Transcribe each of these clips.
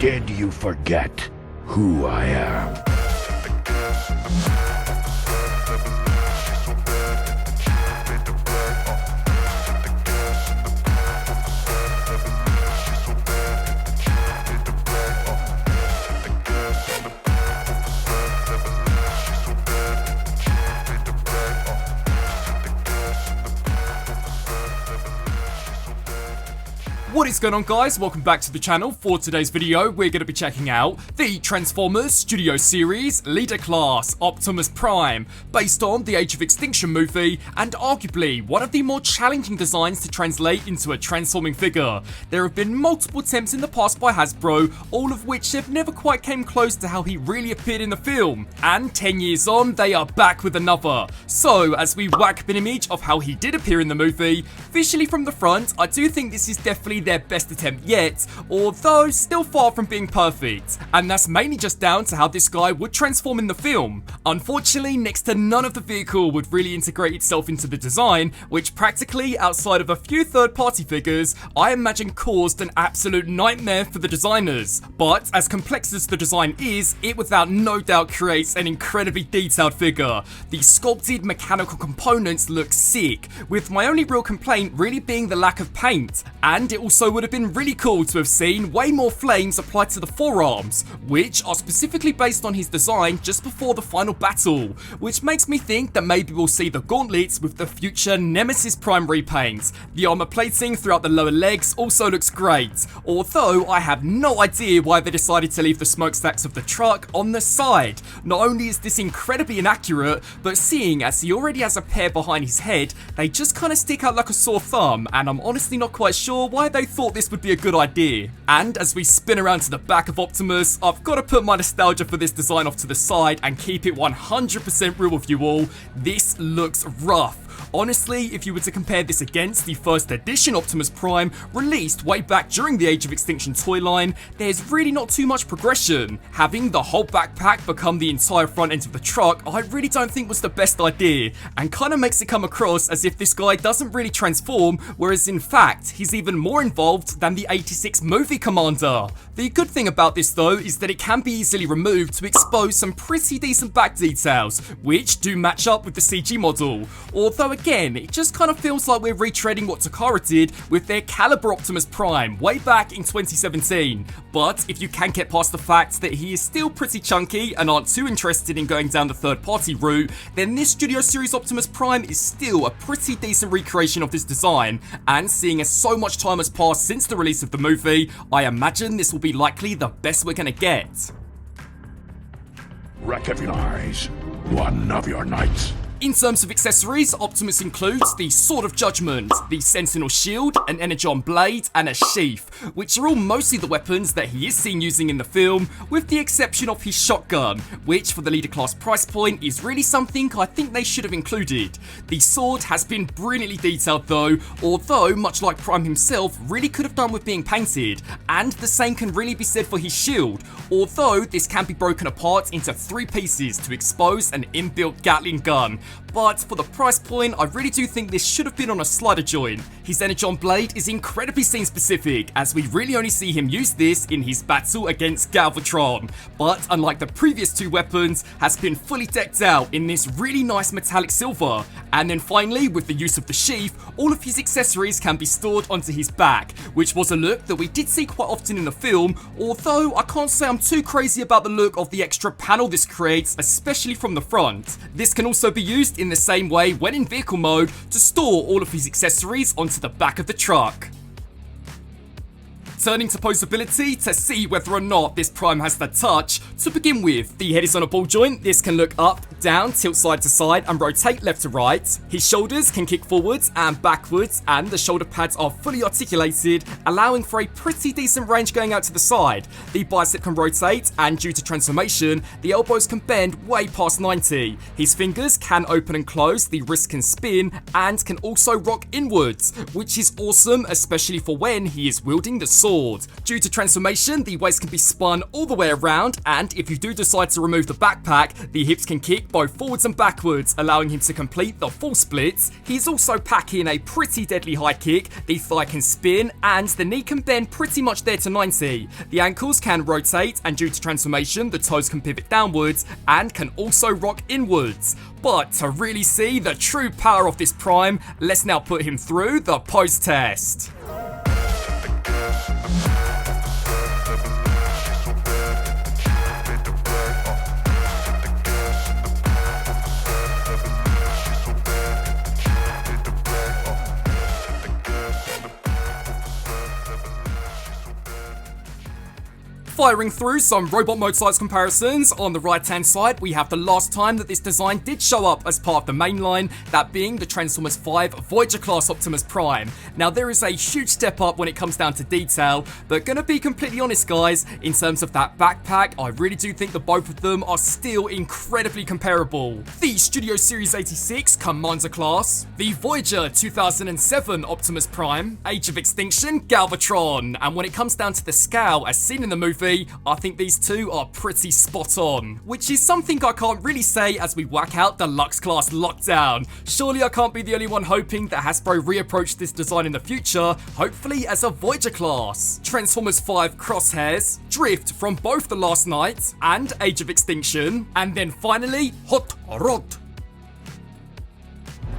Did you forget who I am? What is going on, guys? Welcome back to the channel. For today's video, we're going to be checking out the Transformers Studio Series Leader Class Optimus Prime, based on the Age of Extinction movie, and arguably one of the more challenging designs to translate into a transforming figure. There have been multiple attempts in the past by Hasbro, all of which have never quite came close to how he really appeared in the film, and 10 years on, they are back with another. So, as we whack up an image of how he did appear in the movie, visually from the front, I do think this is definitely their best attempt yet, although still far from being perfect, and that's mainly just down to how this guy would transform in the film. Unfortunately, next to none of the vehicle would really integrate itself into the design, which practically, outside of a few third-party figures, I imagine caused an absolute nightmare for the designers. But as complex as the design is, it without no doubt creates an incredibly detailed figure. The sculpted mechanical components look sick, with my only real complaint really being the lack of paint, and it also would have been really cool to have seen way more flames applied to the forearms, which are specifically based on his design just before the final battle, which makes me think that maybe we'll see the gauntlets with the future Nemesis Prime repaint. The armor plating throughout the lower legs also looks great, although I have no idea why they decided to leave the smokestacks of the truck on the side. Not only is this incredibly inaccurate, but seeing as he already has a pair behind his head, they just kind of stick out like a sore thumb, and I'm honestly not quite sure why they thought this would be a good idea. And as we spin around to the back of Optimus, I've got to put my nostalgia for this design off to the side and keep it 100% real with you all. This looks rough. Honestly, if you were to compare this against the first edition Optimus Prime, released way back during the Age of Extinction toy line, there's really not too much progression. Having the whole backpack become the entire front end of the truck, I really don't think was the best idea, and kinda makes it come across as if this guy doesn't really transform, whereas in fact, he's even more involved than the 86 movie Commander. The good thing about this though is that it can be easily removed to expose some pretty decent back details, which do match up with the CG model, although again, it just kind of feels like we're retreading what Takara did with their Caliber Optimus Prime way back in 2017. But if you can get past the fact that he is still pretty chunky and aren't too interested in going down the third-party route, then this Studio Series Optimus Prime is still a pretty decent recreation of this design, and seeing as so much time has passed since the release of the movie, I imagine this will be likely the best we're gonna get. Recognize one of your knights. In terms of accessories, Optimus includes the Sword of Judgment, the Sentinel Shield, an Energon Blade, and a Sheath, which are all mostly the weapons that he is seen using in the film, with the exception of his shotgun, which for the Leader Class price point is really something I think they should have included. The sword has been brilliantly detailed though, although much like Prime himself really could have done with being painted, and the same can really be said for his shield, although this can be broken apart into 3 pieces to expose an inbuilt Gatling gun. But for the price point, I really do think this should have been on a slider joint. His Energon Blade is incredibly scene specific, as we really only see him use this in his battle against Galvatron, but unlike the previous 2 weapons, has been fully decked out in this really nice metallic silver. And then finally, with the use of the sheath, all of his accessories can be stored onto his back, which was a look that we did see quite often in the film, although I can't say I'm too crazy about the look of the extra panel this creates, especially from the front. This can also be used in the same way when in vehicle mode to store all of his accessories onto the back of the truck. Turning to posability to see whether or not this Prime has the touch. To begin with, the head is on a ball joint. This can look up, down, tilt side to side, and rotate left to right. His shoulders can kick forwards and backwards, and the shoulder pads are fully articulated, allowing for a pretty decent range going out to the side. The bicep can rotate, and due to transformation, the elbows can bend way past 90. His fingers can open and close, the wrist can spin, and can also rock inwards, which is awesome, especially for when he is wielding the sword. sword. Due to transformation, the waist can be spun all the way around, and if you do decide to remove the backpack, the hips can kick both forwards and backwards, allowing him to complete the full splits. He's also packing a pretty deadly high kick, the thigh can spin, and the knee can bend pretty much there to 90. The ankles can rotate, and due to transformation, the toes can pivot downwards, and can also rock inwards. But to really see the true power of this Prime, let's now put him through the pose test. Firing through some robot mode size comparisons, on the right hand side we have the last time that this design did show up as part of the main line, that being the Transformers 5 Voyager class Optimus Prime. Now there is a huge step up when it comes down to detail, but gonna be completely honest guys, in terms of that backpack, I really do think that both of them are still incredibly comparable. The Studio Series 86 Commander class, the Voyager 2007 Optimus Prime, Age of Extinction Galvatron, and when it comes down to the scale as seen in the movie, I think these two are pretty spot on, which is something I can't really say as we whack out the Lux class Lockdown. Surely I can't be the only one hoping that Hasbro reapproach this design in the future, hopefully as a Voyager class. Transformers 5 Crosshairs, Drift from both The Last Night and Age of Extinction, and then finally Hot Rod.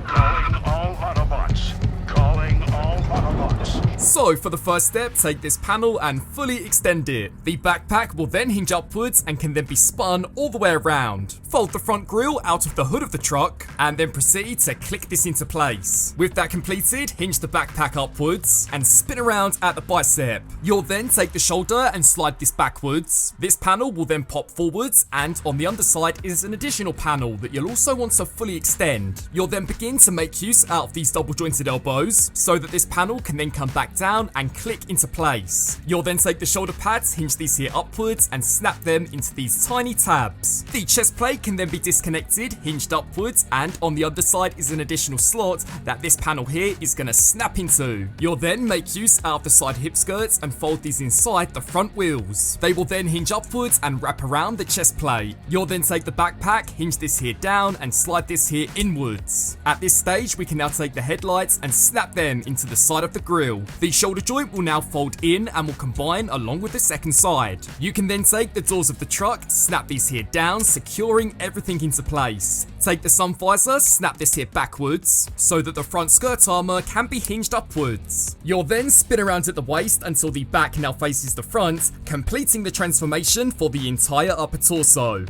Calling all Autobots. Calling all Autobots. So for the first step, take this panel and fully extend it. The backpack will then hinge upwards and can then be spun all the way around. Fold the front grille out of the hood of the truck and then proceed to click this into place. With that completed, hinge the backpack upwards and spin around at the bicep. You'll then take the shoulder and slide this backwards. This panel will then pop forwards, and on the underside is an additional panel that you'll also want to fully extend. You'll then begin to make use out of these double jointed elbows so that this panel can then come back down and click into place. You'll then take the shoulder pads, hinge these here upwards and snap them into these tiny tabs. The chest plate can then be disconnected, hinged upwards, and on the underside is an additional slot that this panel here is going to snap into. You'll then make use out of the side hip skirts and fold these inside the front wheels. They will then hinge upwards and wrap around the chest plate. You'll then take the backpack, hinge this here down and slide this here inwards. At this stage we can now take the headlights and snap them into the side of the grille. The shoulder joint will now fold in and will combine along with the second side. You can then take the doors of the truck, snap these here down, securing everything into place. Take the sun visor, snap this here backwards so that the front skirt armor can be hinged upwards. You'll then spin around at the waist until the back now faces the front, completing the transformation for the entire upper torso.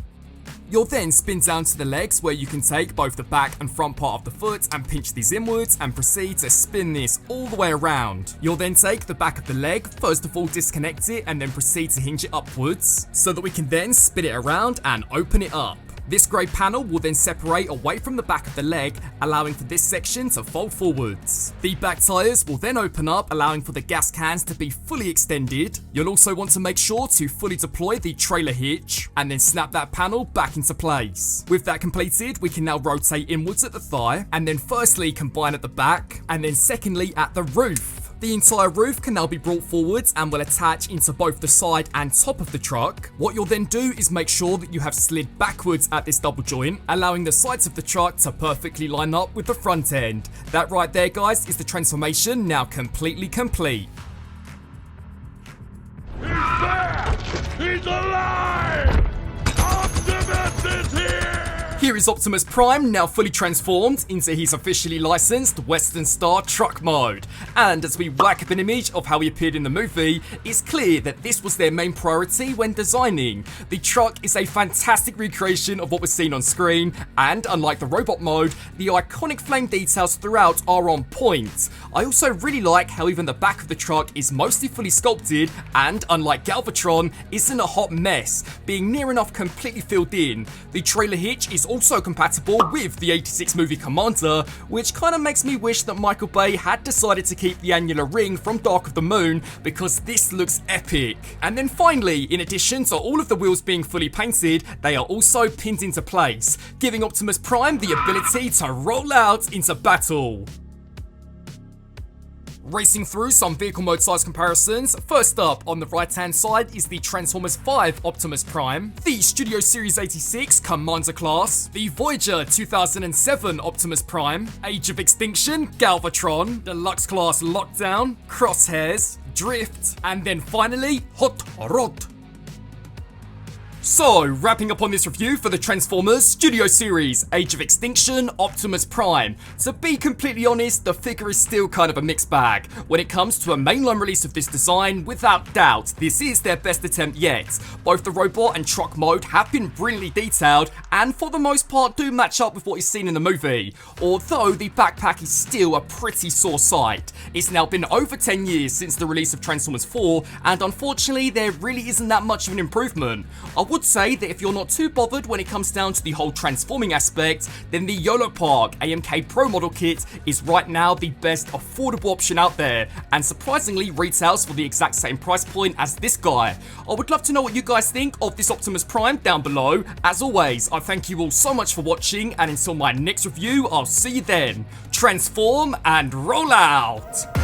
You'll then spin down to the legs where you can take both the back and front part of the foot and pinch these inwards and proceed to spin this all the way around. You'll then take the back of the leg, first of all disconnect it and then proceed to hinge it upwards so that we can then spin it around and open it up. This grey panel will then separate away from the back of the leg, allowing for this section to fold forwards. The back tyres will then open up, allowing for the gas cans to be fully extended. You'll also want to make sure to fully deploy the trailer hitch, and then snap that panel back into place. With that completed, we can now rotate inwards at the thigh, and then firstly combine at the back, and then secondly at the roof. The entire roof can now be brought forwards and will attach into both the side and top of the truck. What you'll then do is make sure that you have slid backwards at this double joint, allowing the sides of the truck to perfectly line up with the front end. That right there guys is the transformation now completely complete. He's back! He's alive! Optimus is here! Here is Optimus Prime now fully transformed into his officially licensed Western Star truck mode. And as we whack up an image of how he appeared in the movie, it's clear that this was their main priority when designing. The truck is a fantastic recreation of what was seen on screen, and unlike the robot mode, the iconic flame details throughout are on point. I also really like how even the back of the truck is mostly fully sculpted and, unlike Galvatron, isn't a hot mess, being near enough completely filled in. The trailer hitch is also compatible with the 86 movie Commander, which kinda makes me wish that Michael Bay had decided to keep the annular ring from Dark of the Moon, because this looks epic. And then finally, in addition to all of the wheels being fully painted, they are also pinned into place, giving Optimus Prime the ability to roll out into battle. Racing through some vehicle mode size comparisons, first up on the right hand side is the Transformers 5 Optimus Prime, the Studio Series 86 Commander Class, the Voyager 2007 Optimus Prime, Age of Extinction Galvatron, Deluxe Class Lockdown, Crosshairs, Drift, and then finally Hot Rod. So, wrapping up on this review for the Transformers Studio Series Age of Extinction Optimus Prime. To be completely honest, the figure is still kind of a mixed bag. When it comes to a mainline release of this design, without doubt, this is their best attempt yet. Both the robot and truck mode have been brilliantly detailed, and for the most part do match up with what is seen in the movie. Although the backpack is still a pretty sore sight. It's now been over 10 years since the release of Transformers 4, and unfortunately there really isn't that much of an improvement. I would say that if you're not too bothered when it comes down to the whole transforming aspect, then the YOLO Park AMK Pro model kit is right now the best affordable option out there, and surprisingly retails for the exact same price point as this guy. I would love to know what you guys think of this Optimus Prime down below. As always, I thank you all so much for watching, and until my next review, I'll see you then. Transform and roll out!